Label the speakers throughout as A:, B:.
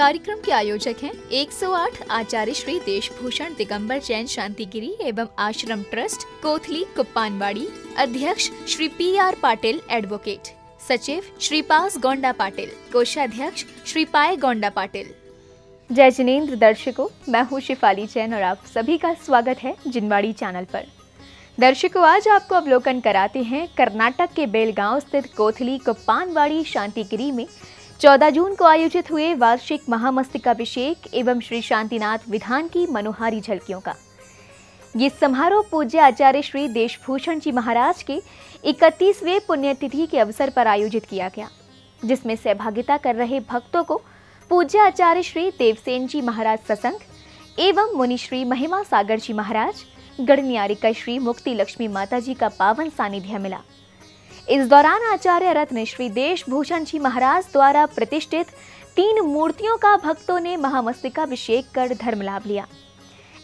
A: कार्यक्रम के आयोजक हैं 108 आचार्य श्री देशभूषण दिगंबर जैन शांतिगिरी एवं आश्रम ट्रस्ट कोथली कुप्पानवाड़ी। अध्यक्ष श्री PR पाटिल एडवोकेट, सचिव श्री पास गोंडा पाटिल, कोषाध्यक्ष श्री पाए गोंडा पाटिल।
B: जय जिनेंद्र दर्शकों, मैं हूँ शिफाली जैन और आप सभी का स्वागत है जिनवाड़ी चैनल पर। दर्शकों, आज आपको अवलोकन कराते हैं कर्नाटक के बेलगांव स्थित कोथली कुप्पानवाड़ी शांतिगिरी में 14 जून को आयोजित हुए वार्षिक महामस्तकाभिषेक एवं श्री शांतिनाथ विधान की मनोहारी झलकियों का। ये समारोह पूज्य आचार्य श्री देशभूषण जी महाराज के 31वें पुण्यतिथि के अवसर पर आयोजित किया गया, जिसमें सहभागिता कर रहे भक्तों को पूज्य आचार्य श्री देवसेन जी महाराज ससंग एवं मुनि श्री महिमा सागर जी महाराज, गणनियारिका श्री मुक्ति लक्ष्मी माता जी का पावन सानिध्य मिला। इस दौरान आचार्य रत्न श्री देशभूषण जी महाराज द्वारा प्रतिष्ठित 3 मूर्तियों का भक्तों ने महामस्तकाभिषेक कर धर्म लाभ लिया।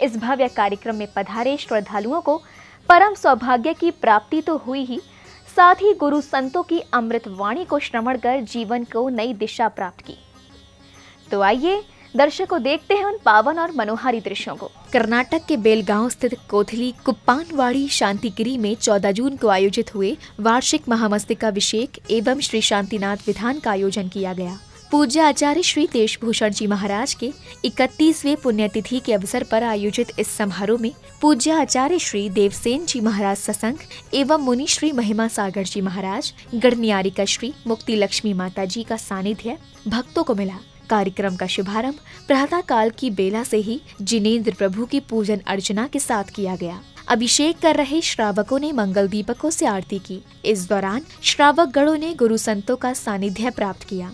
B: इस भव्य कार्यक्रम में पधारे श्रद्धालुओं को परम सौभाग्य की प्राप्ति तो हुई ही, साथ ही गुरु संतों की अमृत वाणी को श्रवण कर जीवन को नई दिशा प्राप्त की। तो आइए दर्शकों देखते हैं उन पावन और मनोहारी दृश्यों को।
A: कर्नाटक के बेलगांव स्थित कोथली कुप्पानवाड़ी शांतिगिरी में 14 जून को आयोजित हुए वार्षिक महामस्तकाभिषेक एवं श्री शांतिनाथ विधान का आयोजन किया गया। पूज्य आचार्य श्री देशभूषण जी महाराज के 31वें पुण्यतिथि के अवसर पर आयोजित इस समारोह में पूज्य आचार्य श्री देवसेन जी महाराज ससंग एवं मुनि श्री महिमा सागर जी महाराज, गणनियारिका श्री मुक्ति लक्ष्मी माता जी का सानिध्य भक्तों को मिला। कार्यक्रम का शुभारंभ प्रातः काल की बेला से ही जिनेंद्र प्रभु की पूजन अर्चना के साथ किया गया। अभिषेक कर रहे श्रावकों ने मंगल दीपकों से आरती की। इस दौरान श्रावक गणों ने गुरु संतों का सानिध्य प्राप्त किया।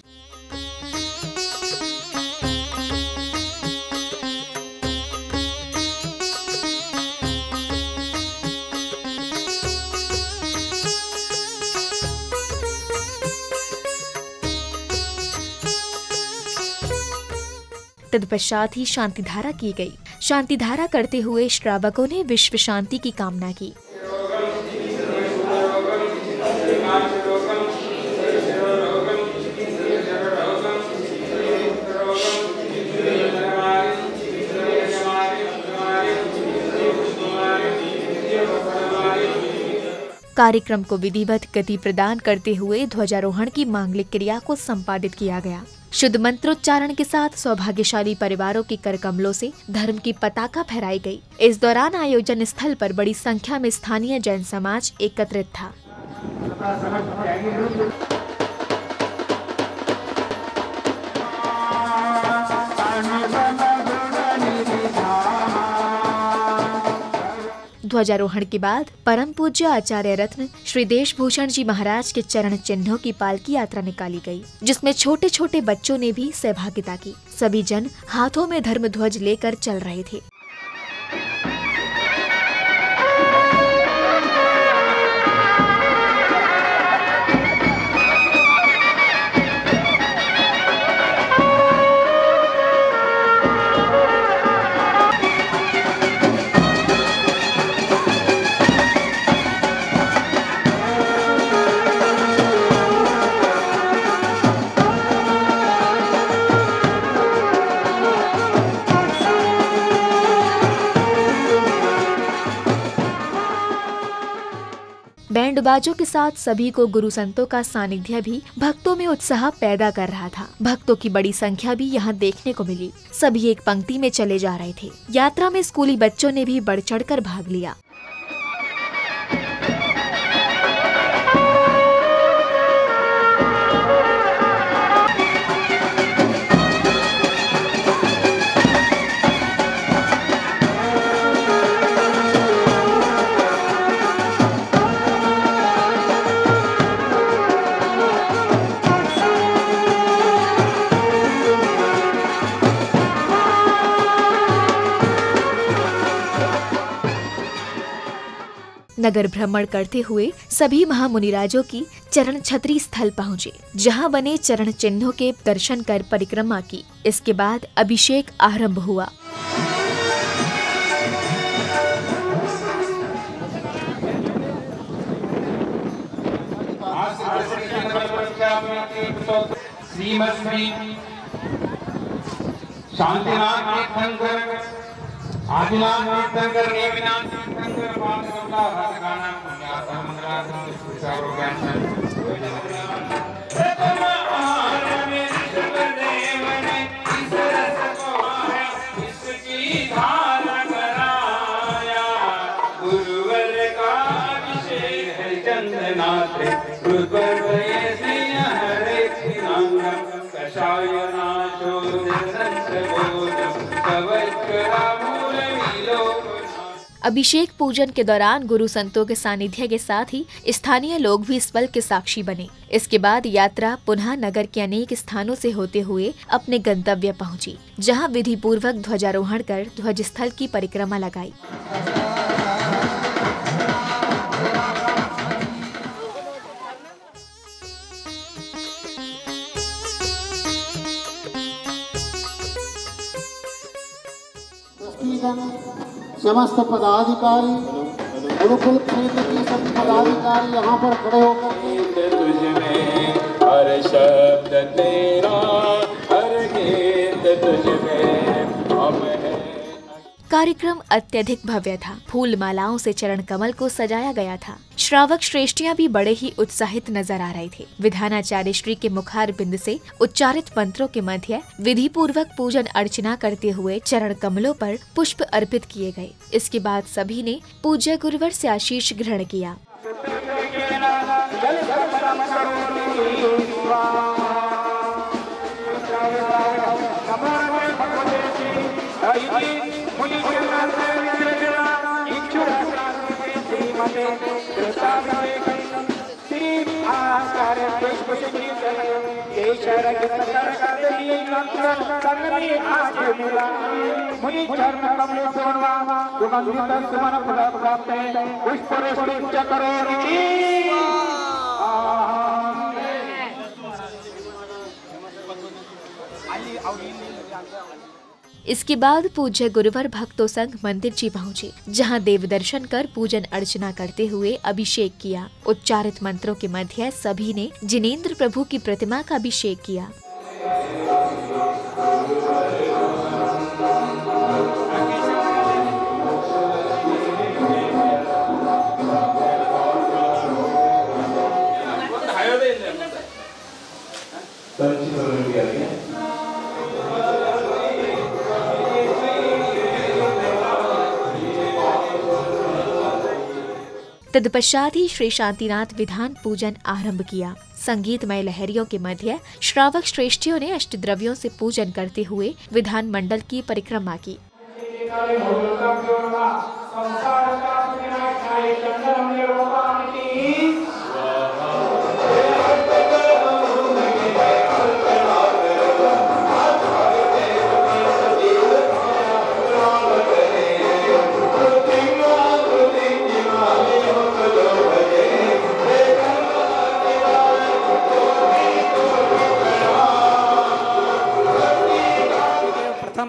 A: तत्पश्चात ही शांति धारा की गई। शांति धारा करते हुए श्रावकों ने विश्व शांति की कामना की। कार्यक्रम को विधिवत गति प्रदान करते हुए ध्वजारोहण की मांगलिक क्रिया को संपादित किया गया। शुद्ध मंत्रोच्चारण के साथ सौभाग्यशाली परिवारों के करकमलों से धर्म की पताका फहराई गई। इस दौरान आयोजन स्थल पर बड़ी संख्या में स्थानीय जैन समाज एकत्रित था। ध्वजारोहण के बाद परम पूज्य आचार्य रत्न श्री देशभूषण जी महाराज के चरण चिन्हों की पालकी यात्रा निकाली गई, जिसमें छोटे छोटे बच्चों ने भी सहभागिता की। सभी जन हाथों में धर्म ध्वज लेकर चल रहे थे। बैंड बाजों के साथ सभी को गुरु संतों का सानिध्य भी भक्तों में उत्साह पैदा कर रहा था। भक्तों की बड़ी संख्या भी यहाँ देखने को मिली। सभी एक पंक्ति में चले जा रहे थे। यात्रा में स्कूली बच्चों ने भी बढ़ चढ़कर भाग लिया। नगर भ्रमण करते हुए सभी महामुनिराजों की चरण छत्री स्थल पहुँचे, जहाँ बने चरण चिन्हों के दर्शन कर परिक्रमा की। इसके बाद अभिषेक आरंभ हुआ।
C: शांतिनाथ तीर्थंकर, आदिनाथ तीर्थंकर, नेमिनाथ तीर्थंकर, पांडवता राजगाना पुण्याता मंगलाता सर्वज्ञान प्रथम आहार में ईश्वरदेव ने ईश्वर सतवाया इसकी धार कराया गुरुवर का अभिषेक है चंदनाथ गुरुवर श्री हरे नाम कषायना
A: अभिषेक पूजन के दौरान गुरु संतों के सानिध्य के साथ ही स्थानीय लोग भी इस पल के साक्षी बने। इसके बाद यात्रा पुनः नगर के अनेक स्थानों से होते हुए अपने गंतव्य पहुंची, जहां विधि पूर्वक ध्वजारोहण कर ध्वज स्थल की परिक्रमा लगाई।
D: समस्त पदाधिकारी, गुरुकुल क्षेत्र के सभी पदाधिकारी यहाँ पर खड़े होकर
C: तुझमें हर शब्द तेरा, हर गीत तुझमें हम हैं।
A: कार्यक्रम अत्यधिक भव्य था। फूल मालाओं से चरण कमल को सजाया गया था। श्रावक श्रेष्ठियां भी बड़े ही उत्साहित नजर आ रहे थे। विधानाचार्य श्री के मुखार बिंद से उच्चारित मंत्रों के मध्य विधि पूर्वक पूजन अर्चना करते हुए चरण कमलों पर पुष्प अर्पित किए गए। इसके बाद सभी ने पूज्य गुरुवर से आशीष ग्रहण किया। इसके बाद पूज्य गुरुवर भक्तों संग मंदिर जी पहुँचे, जहां देव दर्शन कर पूजन अर्चना करते हुए अभिषेक किया। उच्चारित मंत्रों के मध्य सभी ने जिनेंद्र प्रभु की प्रतिमा का अभिषेक किया। तत्पश्चात ही श्री शांतिनाथ विधान पूजन आरंभ किया। संगीतमय लहरियों के मध्य श्रावक श्रेष्ठियों ने अष्टद्रव्यों से पूजन करते हुए विधान मंडल की परिक्रमा की।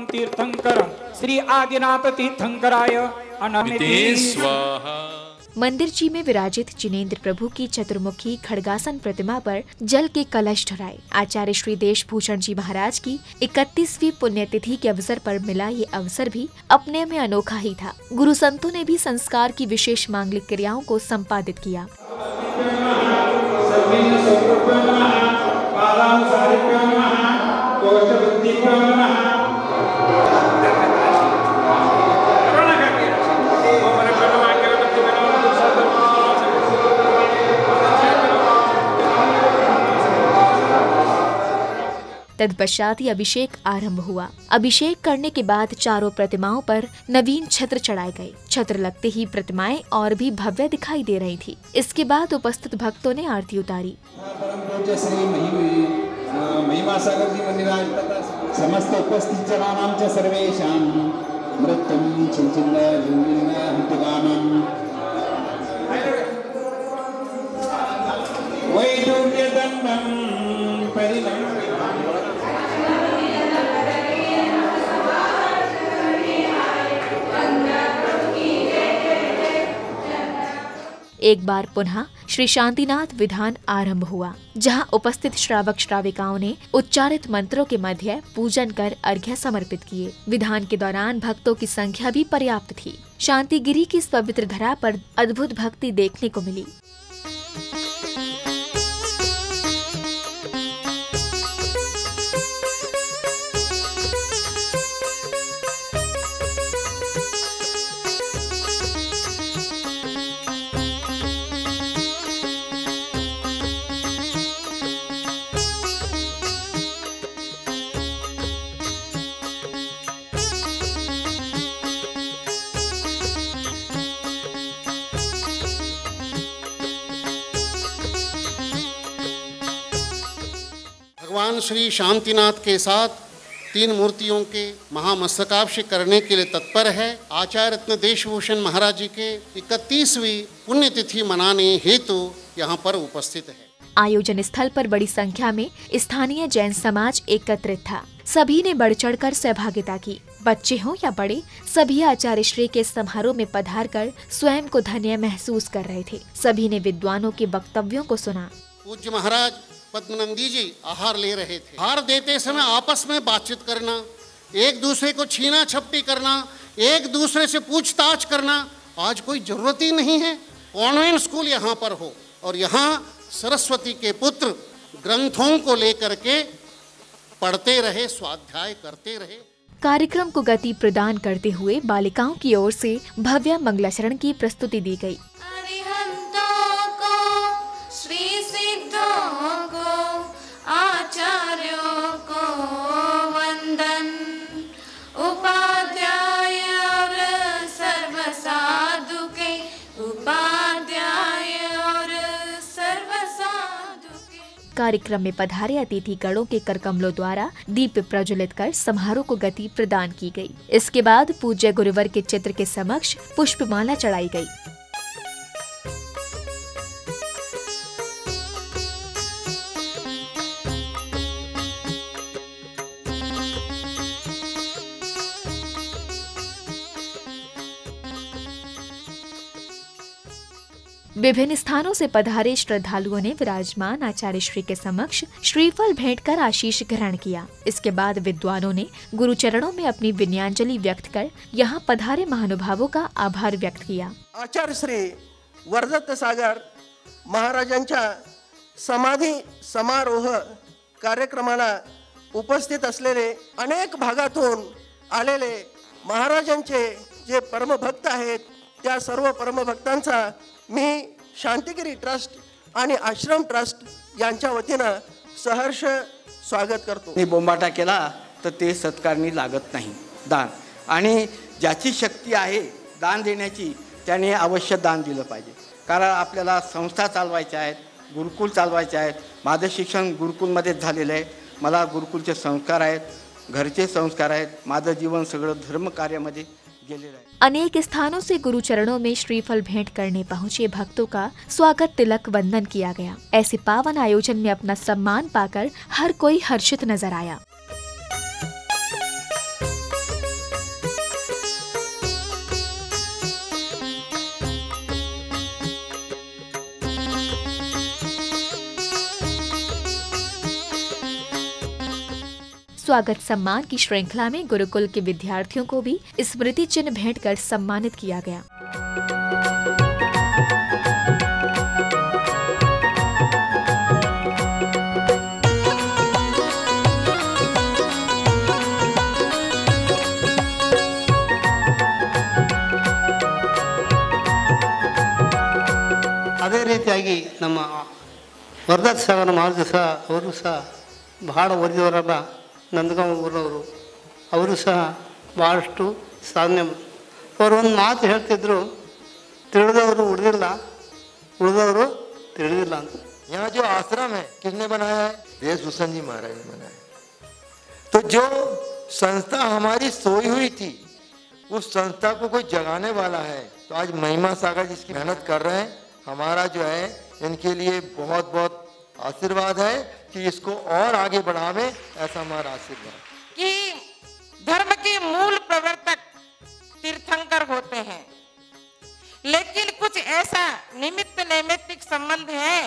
E: तीर्थंकर श्री आदिनाथ तीर्थंकराय अनमिति स्वाहा।
A: मंदिर जी में विराजित जिनेंद्र प्रभु की चतुर्मुखी खड़गासन प्रतिमा पर जल के कलश ढराए। आचार्य श्री देशभूषण जी महाराज की 31वीं पुण्यतिथि के अवसर पर मिला ये अवसर भी अपने में अनोखा ही था। गुरु संतों ने भी संस्कार की विशेष मांगलिक क्रियाओं को संपादित किया। तत्पश्चात ही अभिषेक आरंभ हुआ। अभिषेक करने के बाद चारों प्रतिमाओं पर नवीन छत्र चढ़ाए गए। छत्र लगते ही प्रतिमाएं और भी भव्य दिखाई दे रही थी। इसके बाद उपस्थित भक्तों ने आरती उतारी।
D: महिमा सागर जी मंदिराज तथा समस्त उपस्थित जनानां च सर्वेषां मृत्युं चिन्तिन्य हंतगानं वैदुर्यदण्डं परिणम्य
A: एक बार पुनः श्री शांतिनाथ विधान आरंभ हुआ, जहां उपस्थित श्रावक श्राविकाओं ने उच्चारित मंत्रों के मध्य पूजन कर अर्घ्य समर्पित किए। विधान के दौरान भक्तों की संख्या भी पर्याप्त थी। शांतिगिरी की इस पवित्र धरा पर अद्भुत भक्ति देखने को मिली।
F: भगवान श्री शांतिनाथ के साथ 3 मूर्तियों के महामस्तकाभिषेक करने के लिए तत्पर है। आचार्य रत्न देशभूषण महाराज जी के 31वीं पुण्यतिथि मनाने हेतु यहाँ पर उपस्थित है।
A: आयोजन स्थल पर बड़ी संख्या में स्थानीय जैन समाज एकत्रित था। सभी ने बढ़ चढ़कर सहभागिता की। बच्चे हों या बड़े, सभी आचार्य श्री के समारोह में पधार कर स्वयं को धन्य महसूस कर रहे थे। सभी ने विद्वानों के वक्तव्यों को सुना।
F: पूज्य महाराज पद्मनंदी जी आहार ले रहे थे। आहार देते समय आपस में बातचीत करना, एक दूसरे को छीना झपटी करना, एक दूसरे से पूछताछ करना आज कोई जरूरत ही नहीं है। कॉन्वेंट स्कूल यहाँ पर हो और यहाँ सरस्वती के पुत्र ग्रंथों को लेकर के पढ़ते रहे, स्वाध्याय करते रहे।
A: कार्यक्रम को गति प्रदान करते हुए बालिकाओं की ओर से भव्य मंगलाचरण की प्रस्तुति दी गई।
G: आचार्यों को वंदन, उपाध्याय और सर्व साधु के उपाध्याय और सर्व साधु के।
A: कार्यक्रम में पधारे अतिथि गणों के करकमलों द्वारा दीप प्रज्वलित कर समारोह को गति प्रदान की गई। इसके बाद पूज्य गुरुवर के चित्र के समक्ष पुष्पमाला चढ़ाई गई। विभिन्न स्थानों से पधारे श्रद्धालुओं ने विराजमान आचार्य श्री के समक्ष श्रीफल भेंट कर आशीष ग्रहण किया। इसके बाद विद्वानों ने गुरुचरणों में अपनी विनयाञ्जलि व्यक्त कर यहाँ पधारे महानुभावों का आभार व्यक्त किया।
H: आचार्य श्री वरदत्त सागर महाराजांच्या समाधी समारोह कार्यक्रमाला उपस्थित असलेले अनेक भागातून आलेले महाराजांचे जे परमभक्त आहेत, त्या सर्व परमभक्तांचा मी शांतिगिरी ट्रस्ट आणि आश्रम ट्रस्ट यांच्या वतीनं सहर्ष स्वागत करतो।
I: मी बोंबाटा केला तर ते सत्कारणी लागत नाही। दान आणि ज्याची शक्ती आहे दान देण्याची त्याने अवश्य दान दिलं पाहिजे। कारण आपल्याला संस्था चालवायच्या आहेत, गुरुकुल चालवायचे आहेत। माझं शिक्षण गुरुकुलमध्येच झालेलं आहे। मला गुरुकुलचे संस्कार आहेत, घरचे संस्कार आहेत। माझं जीवन सगळं धर्म कार्यामध्ये गेलेलं आहे।
A: अनेक स्थानों से गुरु चरणों में श्रीफल भेंट करने पहुंचे भक्तों का स्वागत तिलक वंदन किया गया। ऐसे पावन आयोजन में अपना सम्मान पाकर हर कोई हर्षित नजर आया। स्वागत सम्मान की श्रृंखला में गुरुकुल के विद्यार्थियों को भी स्मृति चिन्ह भेंट कर सम्मानित किया गया।
J: ಅದೇ ರೀತಿಯಾಗಿ ನಮ್ಮ ವರದತ್ತ್ ಸಾಗರ ಮಹಾರಾಜ ಸಹ ಅವರು ಸಹ ಬಹಳ ಓದಿದವರಲ್ಲ, ನಂದಗಾಂವ ಊರವರು, ಅವರು ಸಹ ಭಾಳಷ್ಟು ಸಾಧನೆ ಅವರು ಒಂದು ಮಾತು ಹೇಳ್ತಿದ್ರು, ತಿಳಿದವರು ಉಳಿದಿಲ್ಲ, उड़दौर
K: यहाँ जो आश्रम है किसने बनाया है? वेशभूषण जी महाराज ने बनाया। तो जो संस्था हमारी सोई हुई थी उस संस्था को कोई जगाने वाला है। तो आज महिमा सागर जिसकी मेहनत कर रहे हैं, हमारा जो है इनके लिए बहुत बहुत आशीर्वाद है कि इसको और आगे बढ़ावे, ऐसा हमारा आशीर्वाद।
G: कि धर्म के मूल प्रवर्तक तीर्थंकर होते हैं,
L: लेकिन कुछ ऐसा निमित्त नैमित्तिक संबंध है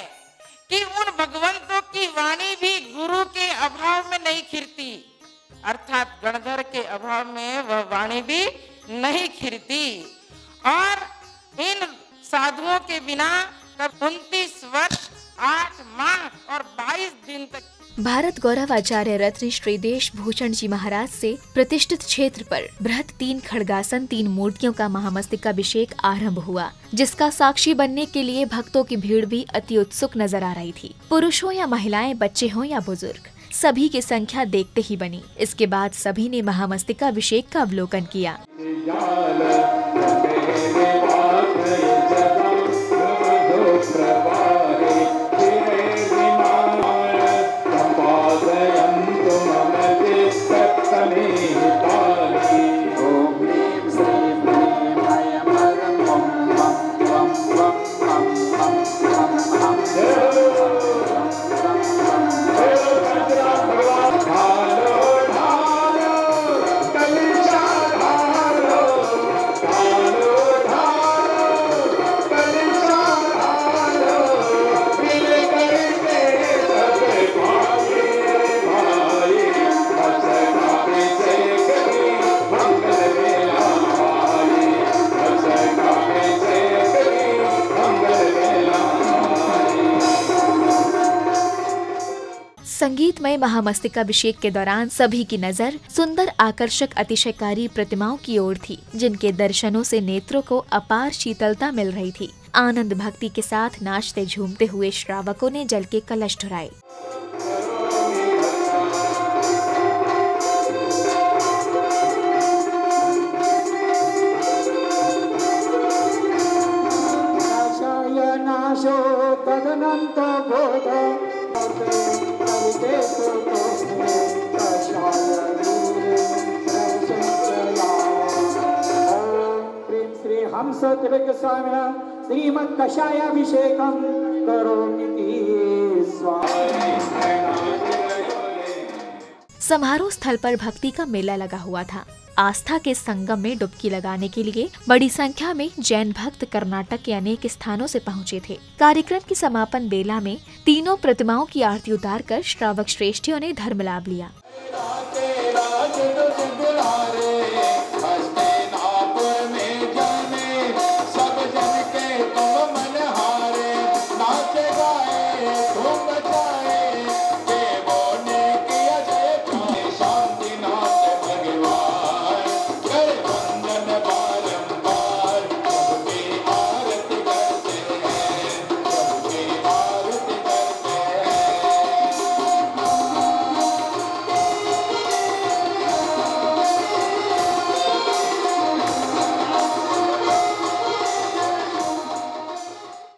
L: कि उन भगवंतों की वाणी भी गुरु के अभाव में नहीं खिरती, अर्थात गणधर के अभाव में वह वाणी भी नहीं खिरती। और इन साधुओं के बिना 29 वर्ष 8 माह और 22 दिन तक
A: भारत गौरव आचार्य रत्न श्री देश भूषण जी महाराज से प्रतिष्ठित क्षेत्र पर बृहत 3 खड्गासन 3 मूर्तियों का महामस्तकाभिषेक आरंभ हुआ, जिसका साक्षी बनने के लिए भक्तों की भीड़ भी अति उत्सुक नजर आ रही थी। पुरुष हो या महिलाएं, बच्चे हो या बुजुर्ग, सभी की संख्या देखते ही बनी। इसके बाद सभी ने महामस्तकाभिषेक का अवलोकन किया। संगीतमय महामस्तकाभिषेक के दौरान सभी की नजर सुंदर आकर्षक अतिशयकारी प्रतिमाओं की ओर थी, जिनके दर्शनों से नेत्रों को अपार शीतलता मिल रही थी। आनंद भक्ति के साथ नाचते झूमते हुए श्रावकों ने जल के कलश ढुराए।
E: श्रीमत् कषायाभिषेकं करोमीति
A: समारोह स्थल पर भक्ति का मेला लगा हुआ था। आस्था के संगम में डुबकी लगाने के लिए बड़ी संख्या में जैन भक्त कर्नाटक के अनेक स्थानों से पहुंचे थे। कार्यक्रम की समापन बेला में तीनों प्रतिमाओं की आरती उतारकर श्रावक श्रेष्ठियों ने धर्म लाभ लिया।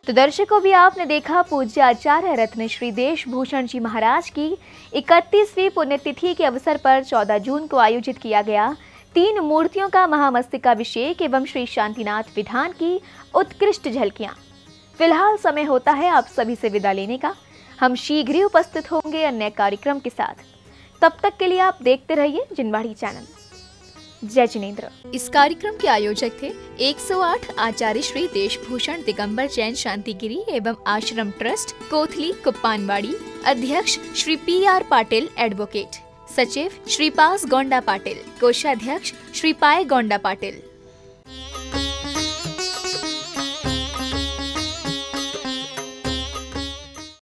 B: तो दर्शकों, भी आपने देखा पूज्य आचार्य रत्न श्री देश भूषण जी महाराज की 31वीं पुण्यतिथि के अवसर पर 14 जून को आयोजित किया गया 3 मूर्तियों का महामस्तकाभिषेक एवं श्री शांतिनाथ विधान की उत्कृष्ट झलकियां। फिलहाल समय होता है आप सभी से विदा लेने का। हम शीघ्र ही उपस्थित होंगे अन्य कार्यक्रम के साथ। तब तक के लिए आप देखते रहिए जिनवाड़ी चैनल। जय जिनेंद्र।
A: इस कार्यक्रम के आयोजक थे 108 आचार्य श्री देशभूषण दिगंबर जैन शांतिगिरी एवं आश्रम ट्रस्ट कोथली कुप्पानवाड़ी। अध्यक्ष श्री PR पाटिल एडवोकेट। सचिव श्रीपास गोंडा पाटिल। कोषाध्यक्ष श्री पाय गोंडा पाटिल।